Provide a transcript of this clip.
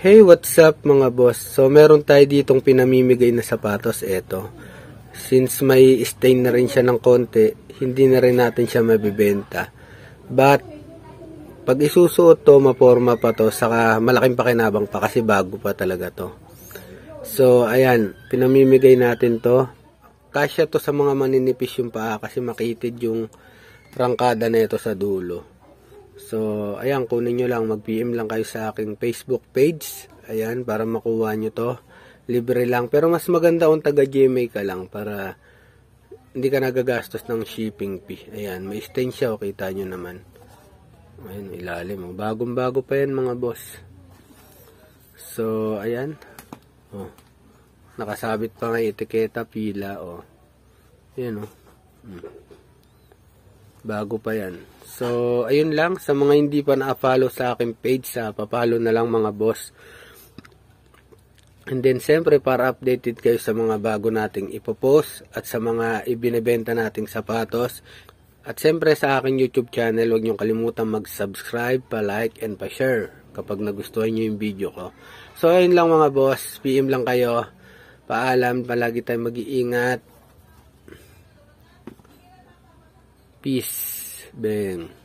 Hey, what's up mga boss? So, meron tayo ditong pinamimigay na sapatos. Eto. Since may stain na rin siya ng konti, hindi na rin natin siya mabibenta. But, pag isusuot to, maporma pa to, saka malaking pakinabang pa kasi bago pa talaga to. So, ayan, pinamimigay natin to. Kasya to sa mga maninipis yung paa kasi makitid yung rangkada na ito sa dulo. So, ayan, kunin nyo lang, mag-PM lang kayo sa aking Facebook page. Ayan, para makuha nyo to. Libre lang. Pero mas maganda kung taga-GMA ka lang para hindi ka nagagastos ng shipping fee. Ayan, may stain siya, o kita nyo naman. Ayan, ilalim. Bagong-bago pa yan mga boss. So, ayan. Oh, nakasabit pa nga etiketa, pila. Oh. Ayan, oh. Bago pa yan. So, ayun lang. Sa mga hindi pa na-follow sa aking page, papalo na lang mga boss. And then, siyempre, para updated kayo sa mga bago nating ipopost at sa mga ibinebenta nating sapatos. At siyempre, sa aking YouTube channel, huwag niyong kalimutan mag-subscribe, pa-like, and pa-share kapag nagustuhan niyo yung video ko. So, ayun lang mga boss. PM lang kayo. Paalam, palagi tayong mag-iingat. Peace. Bang.